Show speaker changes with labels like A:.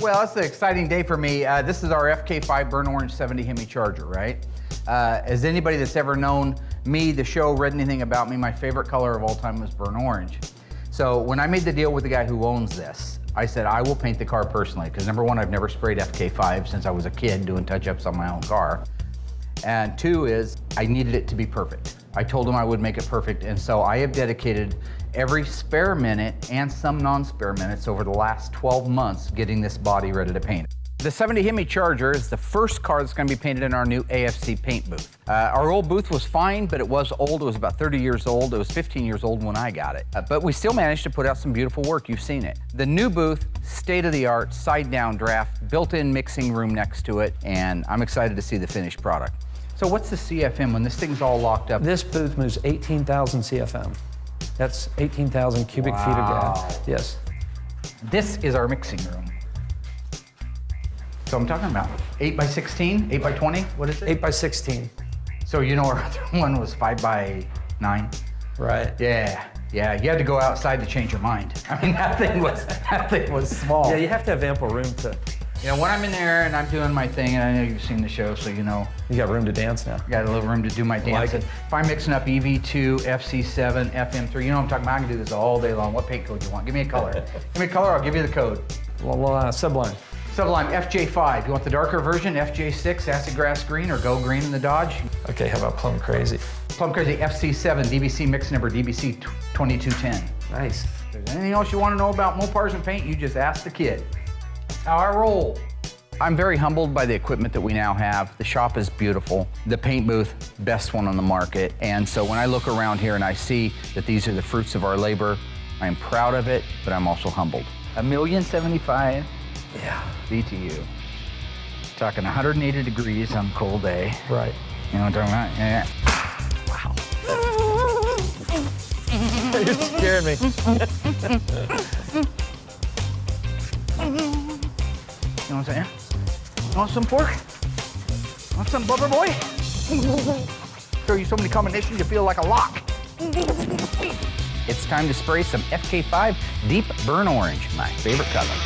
A: Well, it's an exciting day for me. This is our FK5 Burnt Orange 70 Hemi Charger, right? As anybody that's ever known me, the show, read anything about me, my favorite color of all time was burnt orange. So when I made the deal with the guy who owns this, I said, I will paint the car personally, because number one, I've never sprayed FK5 since I was a kid doing touch-ups on my own car. And two is, I needed it to be perfect. I told him I would make it perfect, and so I have dedicated every spare minute and some non-spare minutes over the last 12 months getting this body ready to paint. The 70 Hemi Charger is the first car that's going to be painted in our new AFC paint booth. Our old booth was fine, but it was old. It was about 30 years old. It was 15 years old when I got it. But we still managed to put out some beautiful work. You've seen it. The new booth, state-of-the-art, side-down draft, built-in mixing room next to it, and I'm excited to see the finished product. So what's the CFM when this thing's all locked up?
B: This booth moves 18,000 CFM. That's 18,000 cubic feet of gas. Yes.
A: This is our mixing room. So I'm talking about 8 by 16, 8 by 20, what is it?
B: 8 by 16.
A: So you know our other one was 5 by 9?
B: Right.
A: Yeah, yeah, you had to go outside to change your mind. I mean, that thing was small.
B: Yeah, you have to have ample room to.
A: You know, when I'm in there and I'm doing my thing, and I know you've seen the show, so you know.
B: You got room to dance now.
A: Got a little room to do my dancing.
B: Like
A: if I'm mixing up EV2, FC7, FM3, you know what I'm talking about? I can do this all day long. What paint code do you want? Give me a color. Give me a color, I'll give you the code.
B: Sublime.
A: Sublime, FJ5. You want the darker version, FJ6, acid grass green, or go green in the Dodge?
B: Okay, how about Plum Crazy?
A: Plum Crazy, FC7, DBC mix number, DBC 2210.
B: Nice.
A: If there's anything else you want to know about Mopars and paint, you just ask the kid. That's how I roll. I'm very humbled by the equipment that we now have. The shop is beautiful. The paint booth, best one on the market. And so when I look around here and I see that these are the fruits of our labor, I'm proud of it, but I'm also humbled. $1,075,000
B: Yeah.
A: BTU. Talking 180 degrees on a cold day.
B: Right.
A: You know what I'm talking about? Yeah.
B: Wow. You're scaring me.
A: You know what I'm saying? Want some pork? Want some blubber boy? Throw you so many combinations you feel like a lock. It's time to spray some FK5 Deep Burnt Orange, my favorite color.